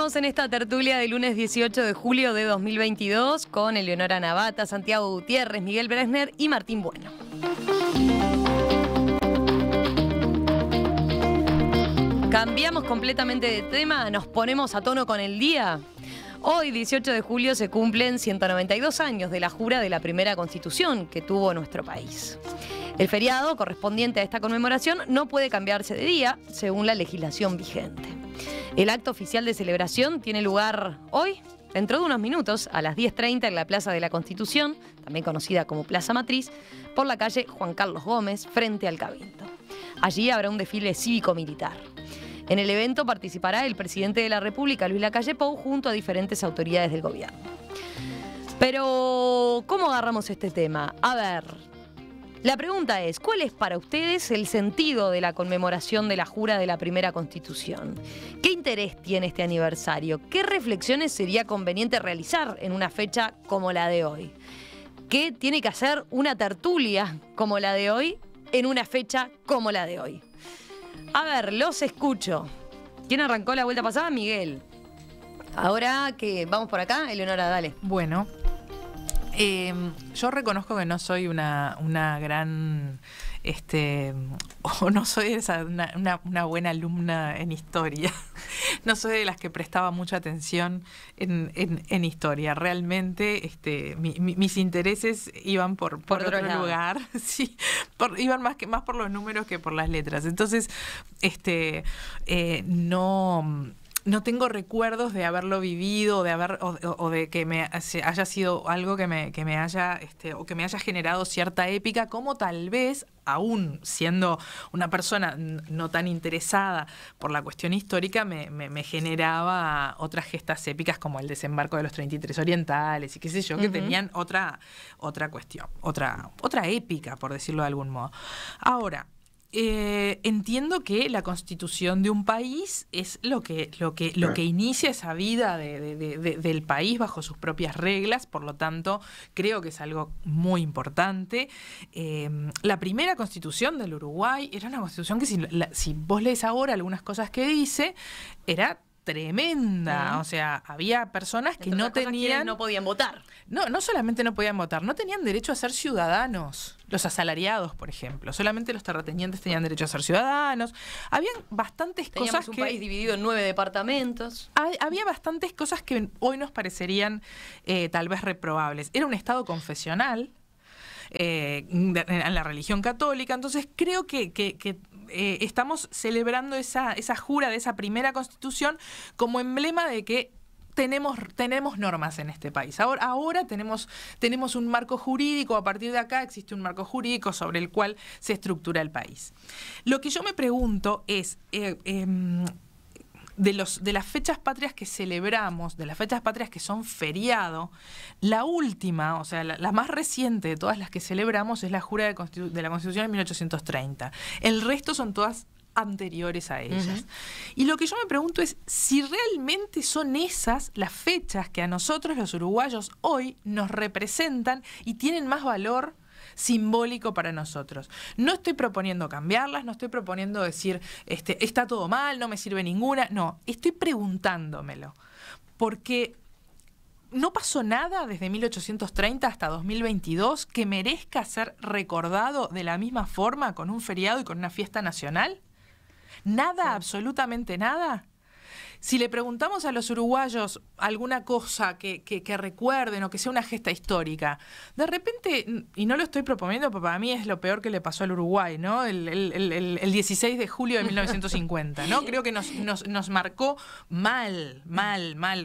Estamos en esta tertulia de lunes 18 de julio de 2022 con Eleonora Navata, Santiago Gutiérrez, Miguel Bresner y Martín Bueno. Cambiamos completamente de tema, nos ponemos a tono con el día. Hoy, 18 de julio, se cumplen 192 años de la jura de la primera Constitución que tuvo nuestro país. El feriado correspondiente a esta conmemoración no puede cambiarse de día, según la legislación vigente. El acto oficial de celebración tiene lugar hoy, dentro de unos minutos, a las 10:30 en la Plaza de la Constitución, también conocida como Plaza Matriz, por la calle Juan Carlos Gómez, frente al Cabildo. Allí habrá un desfile cívico-militar. En el evento participará el presidente de la República, Luis Lacalle Pou, junto a diferentes autoridades del gobierno. Pero, ¿cómo agarramos este tema? A ver, la pregunta es, ¿cuál es para ustedes el sentido de la conmemoración de la jura de la primera Constitución? ¿Qué interés tiene este aniversario? ¿Qué reflexiones sería conveniente realizar en una fecha como la de hoy? ¿Qué tiene que hacer una tertulia como la de hoy en una fecha como la de hoy? A ver, los escucho. ¿Quién arrancó la vuelta pasada? Miguel. Ahora que vamos por acá, Eleonora, dale. Bueno, yo reconozco que no soy una gran, o no soy una buena alumna en historia. No soy de las que prestaba mucha atención en historia. Realmente mis intereses iban por otro lugar. Sí, iban más por los números que por las letras. Entonces, no tengo recuerdos de haberlo vivido, o de que me haya sido algo que me haya o que me haya generado cierta épica, como tal vez, aún siendo una persona no tan interesada por la cuestión histórica, me generaba otras gestas épicas como el desembarco de los 33 orientales y qué sé yo, que tenían otra cuestión, otra épica, por decirlo de algún modo. Ahora, entiendo que la constitución de un país es lo que inicia esa vida del país bajo sus propias reglas, por lo tanto creo que es algo muy importante. La primera constitución del Uruguay era una constitución que si vos lees ahora algunas cosas que dice, era tremenda. O sea, había personas que no tenían... no podían votar. No solamente no podían votar, no tenían derecho a ser ciudadanos. Los asalariados, por ejemplo. Solamente los terratenientes tenían derecho a ser ciudadanos. Habían bastantes cosas que... un país dividido en 9 departamentos. Había bastantes cosas que hoy nos parecerían tal vez reprobables. Era un estado confesional en la religión católica. Entonces creo que estamos celebrando esa jura de esa primera Constitución como emblema de que tenemos normas en este país. Ahora tenemos un marco jurídico, a partir de acá existe un marco jurídico sobre el cual se estructura el país. Lo que yo me pregunto es, de las fechas patrias que celebramos, de las fechas patrias que son feriado, la última, o sea, la más reciente de todas las que celebramos es la jura de la Constitución en 1830. El resto son todas anteriores a ellas. Y lo que yo me pregunto es si realmente son esas las fechas que a nosotros los uruguayos hoy nos representan y tienen más valor simbólico para nosotros. No estoy proponiendo cambiarlas, no estoy proponiendo decir está todo mal, no me sirve ninguna. No, estoy preguntándomelo. Porque no pasó nada desde 1830 hasta 2022 que merezca ser recordado de la misma forma con un feriado y con una fiesta nacional. ¿Nada? Sí. ¿Absolutamente nada? Si le preguntamos a los uruguayos alguna cosa que recuerden o que sea una gesta histórica, de repente, y no lo estoy proponiendo porque para mí es lo peor que le pasó al Uruguay, ¿no? El 16 de julio de 1950, ¿no? Creo que nos marcó mal,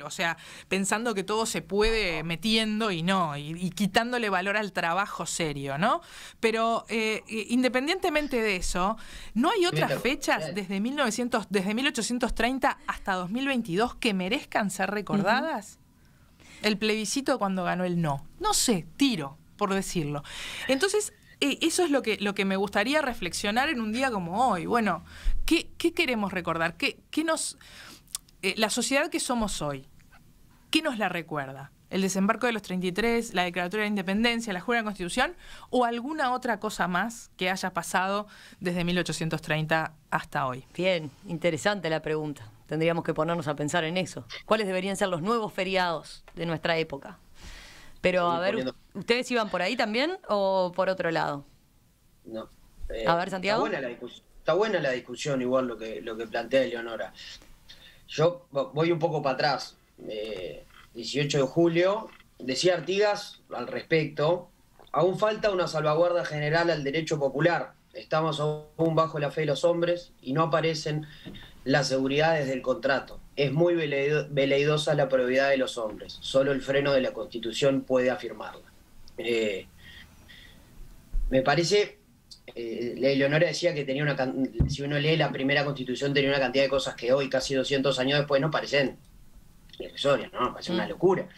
o sea, pensando que todo se puede metiendo y no, y quitándole valor al trabajo serio, ¿no? Pero independientemente de eso, ¿no hay otras fechas desde 1830 hasta 2022 que merezcan ser recordadas? El plebiscito cuando ganó el no. No sé, tiro, por decirlo. Entonces, eso es lo que me gustaría reflexionar en un día como hoy. Bueno, ¿qué queremos recordar? ¿Qué nos... la sociedad que somos hoy, ¿qué nos la recuerda? ¿El desembarco de los 33, la declaratoria de la independencia, la jura de la Constitución o alguna otra cosa más que haya pasado desde 1830 hasta hoy? Bien, interesante la pregunta. Tendríamos que ponernos a pensar en eso. ¿Cuáles deberían ser los nuevos feriados de nuestra época? Pero, a ver, ¿ustedes iban por ahí también o por otro lado? No. A ver, Santiago. Está buena la discusión, igual lo que plantea Eleonora. Yo voy un poco para atrás. 18 de julio, decía Artigas al respecto, aún falta una salvaguarda general al derecho popular. Estamos aún bajo la fe de los hombres y no aparecen las seguridades del contrato. Es muy veleidosa la probidad de los hombres. Solo el freno de la Constitución puede afirmarla. Me parece, Leonora decía que tenía si uno lee la primera Constitución, tenía una cantidad de cosas que hoy, casi 200 años después, no parecen irrisorias, ¿no? Parece una locura.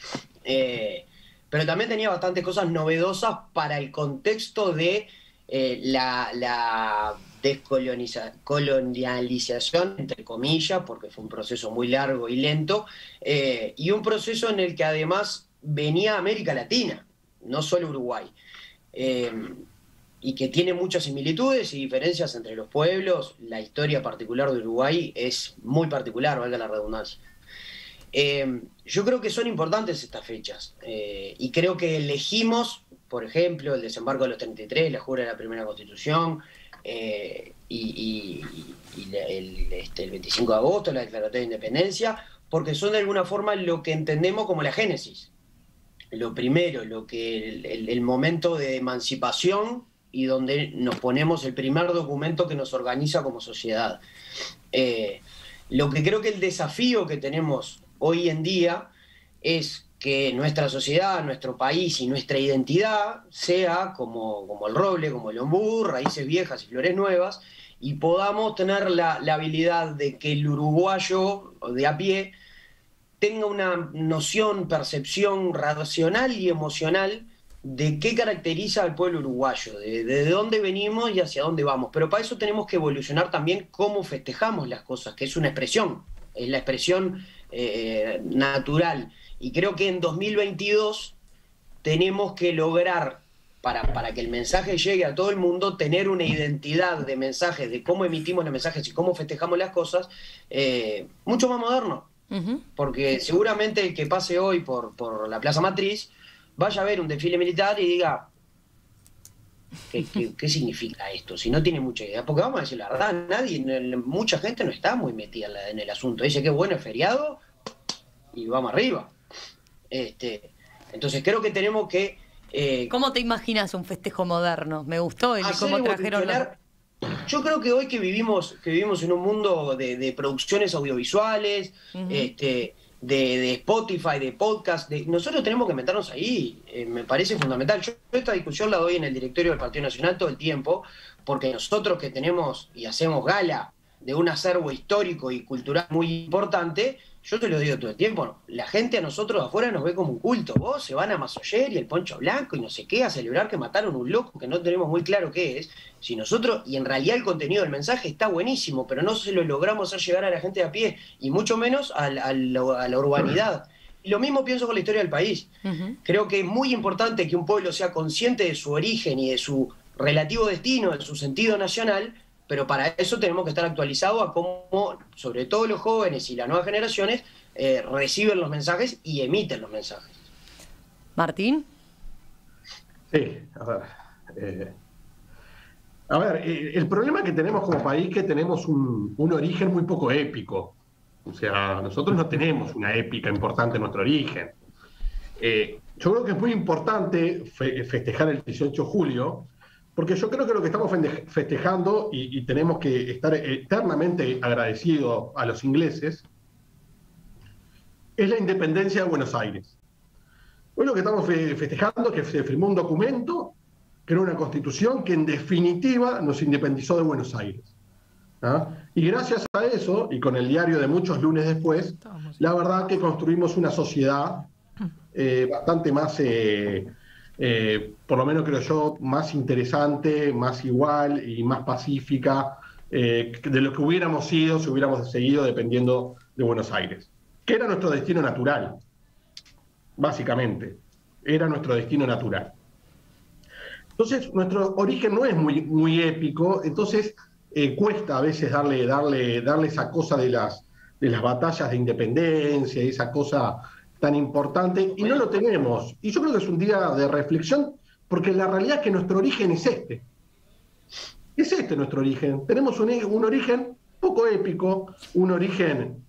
Pero también tenía bastantes cosas novedosas para el contexto de la descolonialización, entre comillas, porque fue un proceso muy largo y lento, y un proceso en el que además venía América Latina, no solo Uruguay, y que tiene muchas similitudes y diferencias entre los pueblos. La historia particular de Uruguay es muy particular, valga la redundancia. Yo creo que son importantes estas fechas, y creo que elegimos, por ejemplo, el desembarco de los 33, la jura de la primera Constitución, y el 25 de agosto, la Declaratoria de Independencia, porque son de alguna forma lo que entendemos como la génesis. Lo primero, el momento de emancipación y donde nos ponemos el primer documento que nos organiza como sociedad. Lo que creo que el desafío que tenemos hoy en día es que nuestra sociedad, nuestro país y nuestra identidad sea como el roble, como el ombú, raíces viejas y flores nuevas, y podamos tener la habilidad de que el uruguayo de a pie tenga una noción, percepción racional y emocional de qué caracteriza al pueblo uruguayo, de dónde venimos y hacia dónde vamos. Pero para eso tenemos que evolucionar también cómo festejamos las cosas, que es una expresión, es la expresión natural. Y creo que en 2022 tenemos que lograr, para que el mensaje llegue a todo el mundo, tener una identidad de mensajes, de cómo emitimos los mensajes y cómo festejamos las cosas, mucho más moderno. Porque seguramente el que pase hoy por la Plaza Matriz vaya a ver un desfile militar y diga, ¿qué significa esto? Si no tiene mucha idea. Porque vamos a decir la verdad, mucha gente no está muy metida en el asunto. Dice que bueno, es feriado y vamos arriba. Entonces creo que tenemos que... ¿Cómo te imaginas un festejo moderno? Me gustó cómo trajeron... Yo creo que hoy que vivimos en un mundo de producciones audiovisuales, de Spotify, de podcast, nosotros tenemos que meternos ahí, me parece fundamental. Yo esta discusión la doy en el directorio del Partido Nacional todo el tiempo, porque nosotros que tenemos y hacemos gala de un acervo histórico y cultural muy importante, yo te lo digo todo el tiempo, la gente a nosotros de afuera nos ve como un culto. Vos se van a Masoyer y el Poncho Blanco y no sé qué, a celebrar que mataron un loco que no tenemos muy claro qué es. Si nosotros, y en realidad el contenido del mensaje está buenísimo, pero no se lo logramos hacer llegar a la gente de a pie, y mucho menos a la urbanidad. Y lo mismo pienso con la historia del país. Creo que es muy importante que un pueblo sea consciente de su origen y de su relativo destino, de su sentido nacional, pero para eso tenemos que estar actualizados a cómo, sobre todo los jóvenes y las nuevas generaciones, reciben los mensajes y emiten los mensajes. ¿Martín? Sí, a ver, el problema que tenemos como país es que tenemos un origen muy poco épico. O sea, nosotros no tenemos una épica importante en nuestro origen. Yo creo que es muy importante festejar el 18 de julio, porque yo creo que lo que estamos festejando, y tenemos que estar eternamente agradecidos a los ingleses, es la independencia de Buenos Aires. Hoy lo que estamos festejando es que se firmó un documento, que era una constitución que en definitiva nos independizó de Buenos Aires. ¿Ah? Y gracias a eso, y con el diario de muchos lunes después, la verdad que construimos una sociedad bastante más... por lo menos creo yo, más interesante, más igual y más pacífica de lo que hubiéramos sido si hubiéramos seguido dependiendo de Buenos Aires, que era nuestro destino natural, básicamente, era nuestro destino natural. Entonces, nuestro origen no es muy épico, entonces cuesta a veces darle esa cosa de de las batallas de independencia, esa cosa tan importante, y no lo tenemos. Y yo creo que es un día de reflexión, porque la realidad es que nuestro origen es este. Es este nuestro origen. Tenemos un origen poco épico, un origen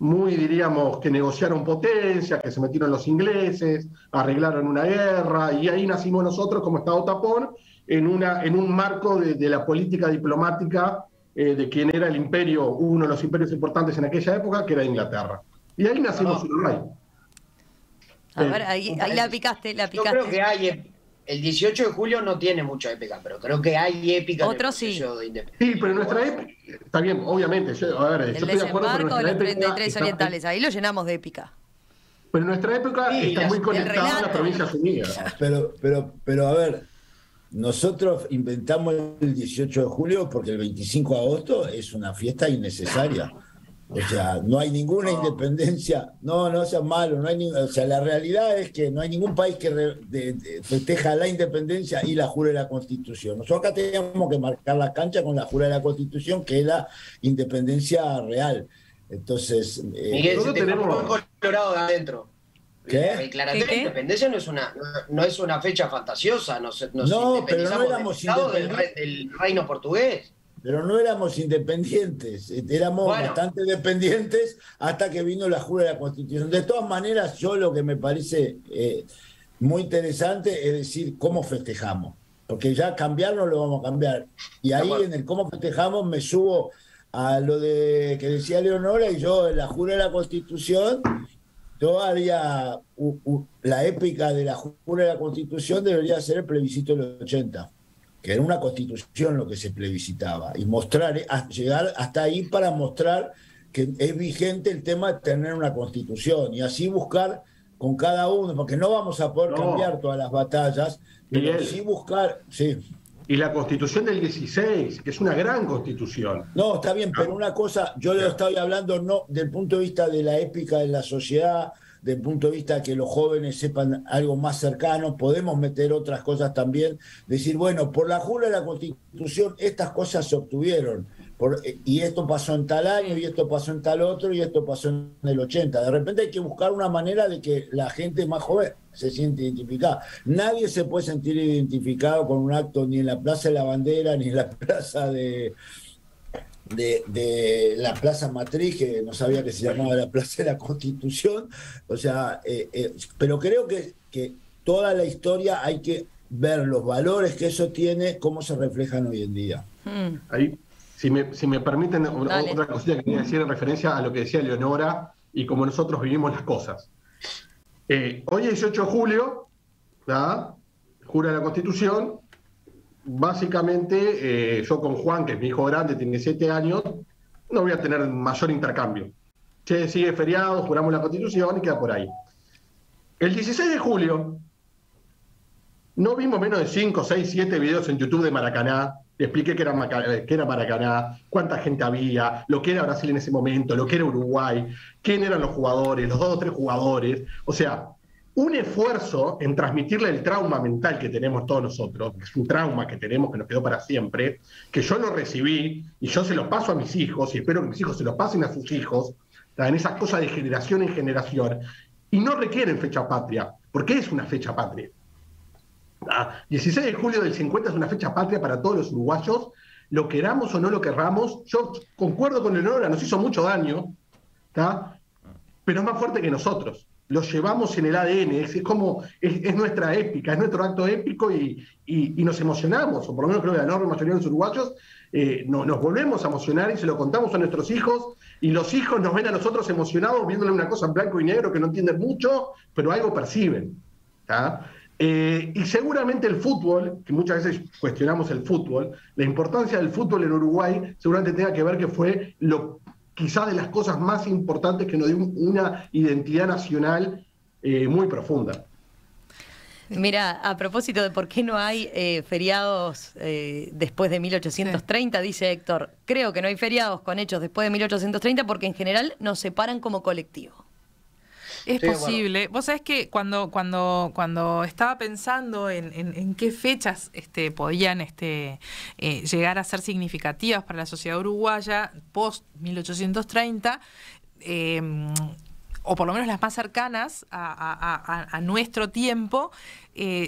muy, diríamos, que negociaron potencias, que se metieron los ingleses, arreglaron una guerra, y ahí nacimos nosotros como Estado tapón, en un marco de la política diplomática de quien era el imperio, uno de los imperios importantes en aquella época, que era Inglaterra. Y ahí nacimos Uruguay. A ver, ahí la picaste. Yo creo que hay... El 18 de julio no tiene mucha épica, pero creo que hay épica en el proceso de independencia. Sí, pero nuestra épica... Está bien, obviamente. Yo estoy de acuerdo, pero de los 33 orientales, ahí lo llenamos de épica. Pero nuestra época está muy conectada a las Provincias Unidas. Pero a ver, nosotros inventamos el 18 de julio porque el 25 de agosto es una fiesta innecesaria. O sea, no hay ninguna independencia, no sea malo, o sea, la realidad es que no hay ningún país que festeja la independencia y la jura de la Constitución. Nosotros acá tenemos que marcar la cancha con la jura de la Constitución, que es la independencia real. Entonces, Miguel, se tenemos un colorado de adentro. ¿Qué? La declaración de independencia no es una fecha fantasiosa, nos pero no éramos del reino portugués. Pero no éramos independientes, éramos bastante dependientes hasta que vino la jura de la Constitución. De todas maneras, yo lo que me parece muy interesante es decir cómo festejamos, porque ya cambiarlo lo vamos a cambiar. Y ahí en el cómo festejamos me subo a lo que decía Leonora, y yo en la jura de la Constitución, yo haría la épica de la jura de la Constitución debería ser el plebiscito del 80. Que era una constitución lo que se plebiscitaba, y llegar hasta ahí para mostrar que es vigente el tema de tener una constitución, y así buscar con cada uno, porque no vamos a poder cambiar todas las batallas, pero Miguel, sí buscar... Sí. Y la constitución del 16, que es una gran constitución. No, está bien, pero una cosa, yo le estoy hablando no del punto de vista de la épica de la sociedad, del punto de vista que los jóvenes sepan algo más cercano, podemos meter otras cosas también, decir, bueno, por la jura de la Constitución estas cosas se obtuvieron, y esto pasó en tal año, y esto pasó en tal otro, y esto pasó en el 80. De repente hay que buscar una manera de que la gente más joven se siente identificada. Nadie se puede sentir identificado con un acto ni en la Plaza de la Bandera, ni en la plaza de la Plaza Matriz, que no sabía que se llamaba la Plaza de la Constitución. O sea, pero creo que toda la historia hay que ver los valores que eso tiene, cómo se reflejan hoy en día. Ahí, si me permiten, otra cosita que quería decir en referencia a lo que decía Leonora y cómo nosotros vivimos las cosas. Hoy es 18 de julio, ¿verdad? Jura de la Constitución. Básicamente, yo con Juan, que es mi hijo grande, tiene 7 años, no voy a tener mayor intercambio. Che, sigue feriado, juramos la Constitución y queda por ahí. El 16 de julio, no vimos menos de 5, 6, 7 videos en YouTube de Maracaná. Le expliqué qué era Maracaná, cuánta gente había, lo que era Brasil en ese momento, lo que era Uruguay, quién eran los jugadores, los 2 o 3 jugadores. O sea, un esfuerzo en transmitirle el trauma mental que tenemos todos nosotros, que es un trauma que tenemos que nos quedó para siempre, que yo lo recibí y yo se lo paso a mis hijos y espero que mis hijos se lo pasen a sus hijos, en esas cosas de generación en generación, y no requieren fecha patria, porque es una fecha patria. 16 de julio del 50 es una fecha patria para todos los uruguayos, lo queramos o no lo querramos. Yo concuerdo con Leonora, nos hizo mucho daño, pero es más fuerte que nosotros. Lo llevamos en el ADN, es nuestra épica, es nuestro acto épico y nos emocionamos, o por lo menos creo que la enorme mayoría de los uruguayos nos volvemos a emocionar y se lo contamos a nuestros hijos, y los hijos nos ven a nosotros emocionados viéndole una cosa en blanco y negro que no entienden mucho, pero algo perciben. Y seguramente el fútbol, que muchas veces cuestionamos el fútbol, la importancia del fútbol en Uruguay seguramente tenga que ver que fue quizás de las cosas más importantes que nos dio una identidad nacional muy profunda. Mira, a propósito de por qué no hay feriados después de 1830, dice Héctor, creo que no hay feriados con hechos después de 1830 porque en general nos separan como colectivo. Es posible. Vos sabés que cuando estaba pensando en qué fechas podían llegar a ser significativas para la sociedad uruguaya post 1830, o por lo menos las más cercanas a nuestro tiempo,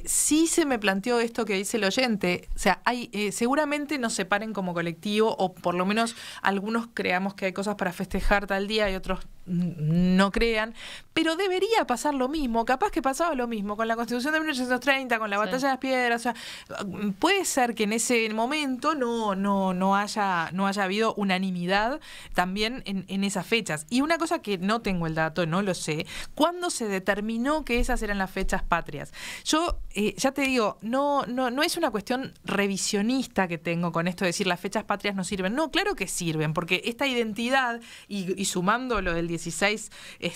sí se me planteó esto que dice el oyente. O sea, seguramente nos separen como colectivo, o por lo menos algunos creamos que hay cosas para festejar tal día y otros no crean, pero debería pasar lo mismo. Capaz que pasaba lo mismo con la Constitución de 1830, con la Batalla de las Piedras. O sea, puede ser que en ese momento no haya habido unanimidad también en esas fechas. Y una cosa que no tengo el dato, no lo sé, ¿cuándo se determinó que esas eran las fechas patrias? Yo ya te digo, no es una cuestión revisionista que tengo con esto de decir las fechas patrias no sirven. No, claro que sirven, porque esta identidad, y sumando lo del 16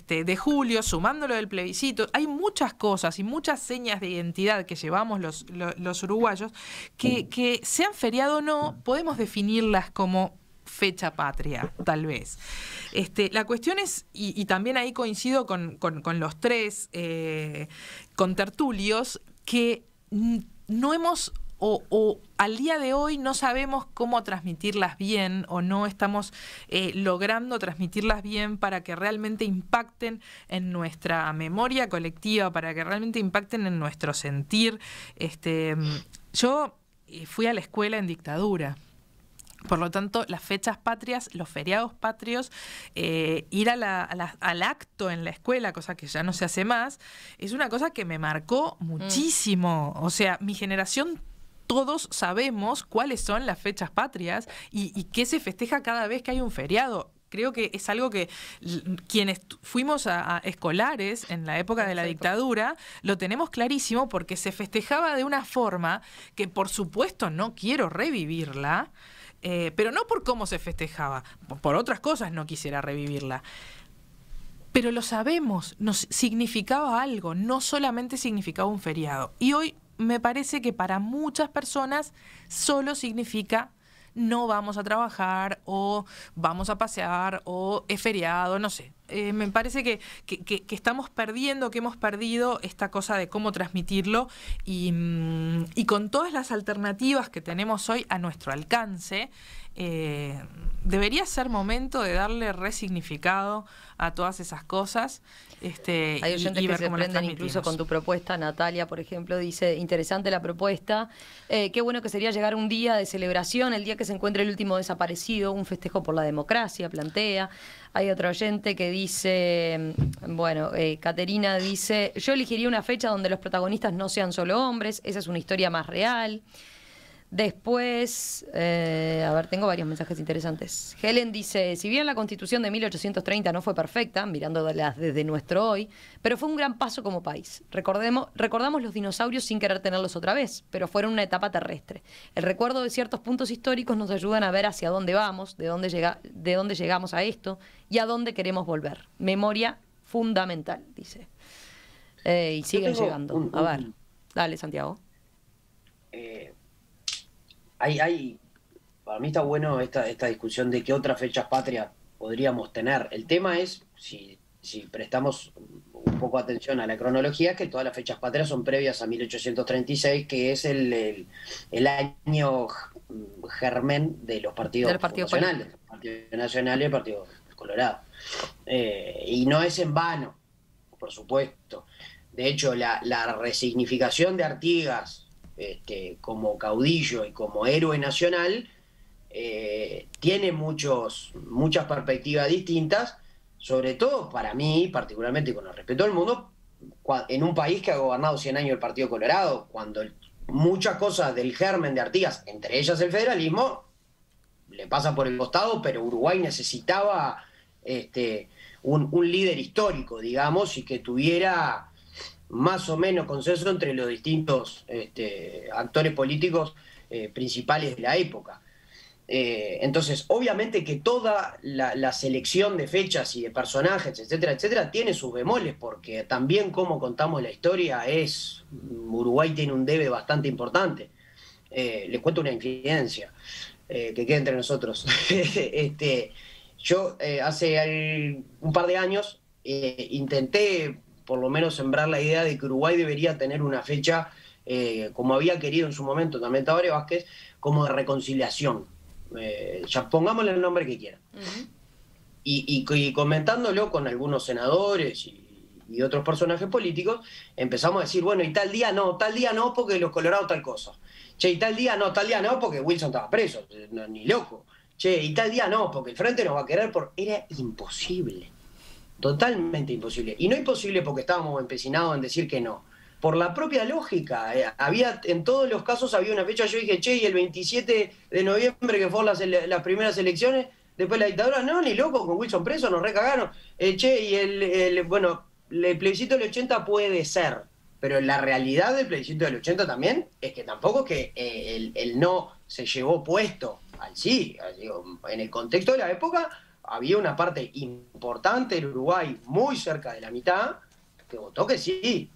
de julio, sumando lo del plebiscito, hay muchas cosas y muchas señas de identidad que llevamos los uruguayos que sean feriado o no, podemos definirlas como fecha patria, tal vez. La cuestión es, y también ahí coincido con los tres contertulios, que no hemos, o al día de hoy no sabemos cómo transmitirlas bien, o no estamos logrando transmitirlas bien para que realmente impacten en nuestra memoria colectiva, para que realmente impacten en nuestro sentir. Yo fui a la escuela en dictadura. Por lo tanto, las fechas patrias, los feriados patrios, ir al acto en la escuela, cosa que ya no se hace más, es una cosa que me marcó muchísimo. O sea, mi generación, todos sabemos cuáles son las fechas patrias y qué se festeja cada vez que hay un feriado. Creo que es algo que quienes fuimos a escolares en la época de la dictadura lo tenemos clarísimo, porque se festejaba de una forma que, por supuesto, no quiero revivirla, pero no por cómo se festejaba, por otras cosas no quisiera revivirla. Pero lo sabemos, nos significaba algo, no solamente significaba un feriado. Y hoy me parece que para muchas personas solo significa no vamos a trabajar, o vamos a pasear, o es feriado, no sé. Me parece que estamos perdiendo, que hemos perdido esta cosa de cómo transmitirlo, y con todas las alternativas que tenemos hoy a nuestro alcance, debería ser momento de darle resignificado a todas esas cosas. Hay oyentes que se prenden incluso con tu propuesta. Natalia, por ejemplo, dice: interesante la propuesta, qué bueno que sería llegar un día de celebración, el día que se encuentre el último desaparecido, un festejo por la democracia, plantea. Hay otro oyente que dice, Caterina dice: yo elegiría una fecha donde los protagonistas no sean solo hombres, esa es una historia más real. Después, tengo varios mensajes interesantes. Helen dice: si bien la Constitución de 1830 no fue perfecta, mirándolas desde nuestro hoy, pero fue un gran paso como país. Recordamos los dinosaurios sin querer tenerlos otra vez, pero fueron una etapa terrestre. El recuerdo de ciertos puntos históricos nos ayudan a ver hacia dónde vamos, de dónde llegamos a esto y a dónde queremos volver. Memoria fundamental, dice. Y siguen llegando. A ver, dale, Santiago. Para mí está bueno esta discusión de qué otras fechas patrias podríamos tener. El tema es, si prestamos un poco atención a la cronología, que todas las fechas patrias son previas a 1836, que es el año germen de los partidos nacionales, el Partido Nacional y el Partido Colorado. Y no es en vano, por supuesto. De hecho, la resignificación de Artigas como caudillo y como héroe nacional tiene muchas perspectivas distintas, sobre todo para mí, particularmente con el respeto del mundo, en un país que ha gobernado 100 años el Partido Colorado, cuando muchas cosas del germen de Artigas, entre ellas el federalismo, le pasa por el costado, pero Uruguay necesitaba un líder histórico, digamos, y que tuviera más o menos consenso entre los distintos actores políticos principales de la época. Entonces, obviamente que toda la selección de fechas y de personajes, etcétera, etcétera, tiene sus bemoles, porque también como contamos la historia Uruguay tiene un debe bastante importante. Les cuento una infidencia que queda entre nosotros. Yo hace un par de años intenté por lo menos sembrar la idea de que Uruguay debería tener una fecha, como había querido en su momento también Tabaré Vázquez, como de reconciliación. Ya pongámosle el nombre que quieran. Y comentándolo con algunos senadores y otros personajes políticos, empezamos a decir, bueno, y tal día no, porque los colorados tal cosa. Che, y tal día no, porque Wilson estaba preso, no, ni loco. Che, y tal día no, porque el Frente nos va a querer Era imposible, totalmente imposible. Y no imposible porque estábamos empecinados en decir que no. Por la propia lógica, en todos los casos había una fecha, yo dije, che, y el 27 de noviembre, que fueron las primeras elecciones, después de la dictadura, no, ni loco, con Wilson preso, nos recagaron. Che, y el plebiscito del 80 puede ser, pero la realidad del plebiscito del 80 también es que tampoco es que el no se llevó puesto al sí. Digo, en el contexto de la época había una parte importante del Uruguay, muy cerca de la mitad, que votó que sí.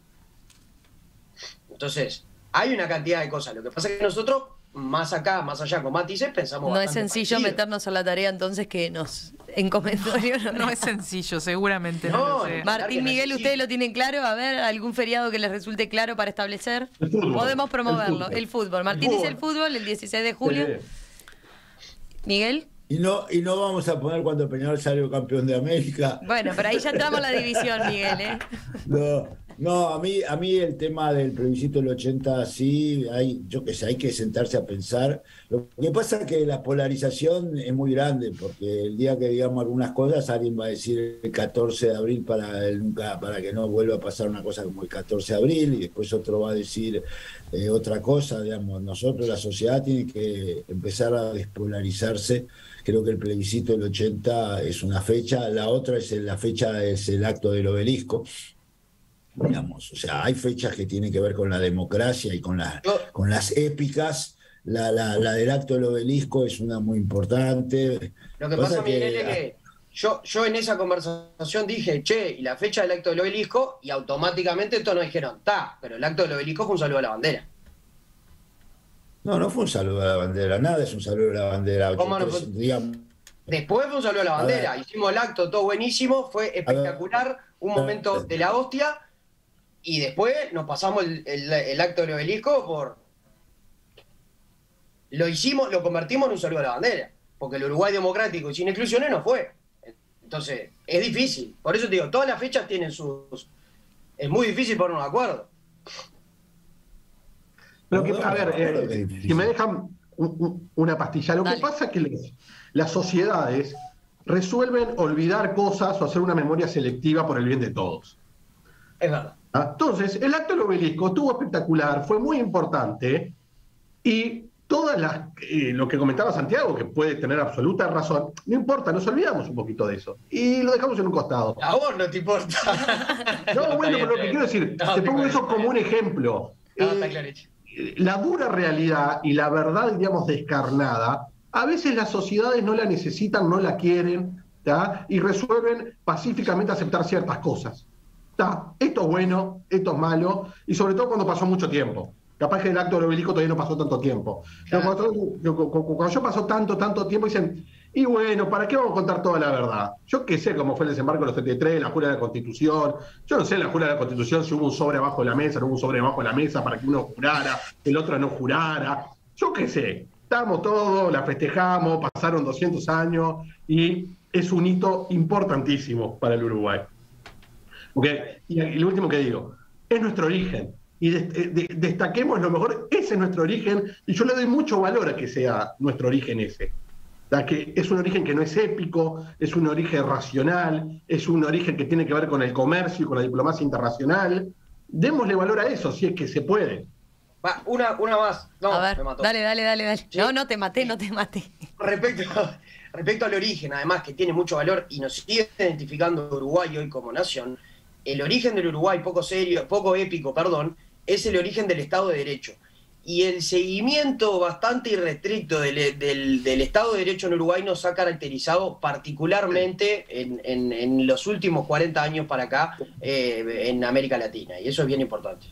Entonces, hay una cantidad de cosas. Lo que pasa es que nosotros, más allá con matices, pensamos No es sencillo parecido. Meternos a la tarea entonces que nos encomendó. No es sencillo, seguramente no No, lo sé. Martín, Miguel, ¿ustedes lo tienen claro? A ver, ¿algún feriado que les resulte claro para establecer? El fútbol. Podemos promoverlo. El fútbol. Martín dice el fútbol el 16 de julio. Miguel. Y no vamos a poner cuando Peñarol salió campeón de América. Bueno, pero ahí ya entramos a la división, Miguel, ¿eh? No, a mí el tema del plebiscito del 80 sí, hay que sentarse a pensar. Lo que pasa es que la polarización es muy grande, porque el día que digamos algunas cosas, alguien va a decir el 14 de abril para que no vuelva a pasar una cosa como el 14 de abril, y después otro va a decir otra cosa, digamos. Nosotros, la sociedad, tiene que empezar a despolarizarse. Creo que el plebiscito del 80 es una fecha, la otra es el acto del Obelisco. Digamos, o sea, hay fechas que tienen que ver con la democracia y con las épicas. La del acto del Obelisco es una muy importante. Lo que pasa, Miguel, es que yo en esa conversación dije, che, y la fecha del acto del Obelisco, y automáticamente todos nos dijeron, pero el acto del Obelisco fue un saludo a la bandera. No fue un saludo a la bandera, nada es un saludo a la bandera. ¿Cómo no fue? Después fue un saludo a la bandera, hicimos el acto, todo buenísimo, fue espectacular, un momento de la hostia. Y después nos pasamos el acto del Obelisco lo convertimos en un saludo a la bandera, porque el Uruguay democrático y sin exclusiones no fue. Entonces, es difícil. Por eso te digo, todas las fechas tienen es muy difícil ponernos de acuerdo. Pero a ver, si me dejan una pastilla, lo que pasa es que las sociedades resuelven olvidar cosas o hacer una memoria selectiva por el bien de todos. Es verdad. Entonces, el acto del Obelisco estuvo espectacular, fue muy importante, y lo que comentaba Santiago, que puede tener absoluta razón, no importa, nos olvidamos un poquito de eso y lo dejamos en un costado. A vos no te importa. No, bueno, pero lo que quiero decir, te pongo eso como un ejemplo. Está clarito. La dura realidad y la verdad, digamos, descarnada, a veces las sociedades no la necesitan, no la quieren, ¿tá? Y resuelven pacíficamente aceptar ciertas cosas. Esto es bueno, esto es malo, y sobre todo cuando pasó mucho tiempo. Capaz que el acto del Obelisco todavía no pasó tanto tiempo. Claro. Cuando yo pasó tanto tiempo, dicen, y bueno, ¿para qué vamos a contar toda la verdad? Yo qué sé cómo fue el desembarco de los 73, la jura de la Constitución. Yo no sé en la jura de la Constitución si hubo un sobre abajo de la mesa, no hubo un sobre abajo de la mesa para que uno jurara, el otro no jurara. Yo qué sé. Estamos todos, la festejamos, pasaron 200 años y es un hito importantísimo para el Uruguay. Okay. Y lo último que digo, es nuestro origen. Y destaquemos lo mejor, ese es nuestro origen, y yo le doy mucho valor a que sea nuestro origen ese. Que es un origen que no es épico, es un origen racional, es un origen que tiene que ver con el comercio y con la diplomacia internacional. Démosle valor a eso, si es que se puede. Va, una más. No, a ver, me mató. Dale. ¿Sí? No te maté. Respecto al origen, además, que tiene mucho valor y nos sigue identificando Uruguay hoy como nación, el origen del Uruguay, poco épico, es el origen del Estado de Derecho. Y el seguimiento bastante irrestricto del Estado de Derecho en Uruguay nos ha caracterizado particularmente en los últimos 40 años para acá en América Latina. Y eso es bien importante.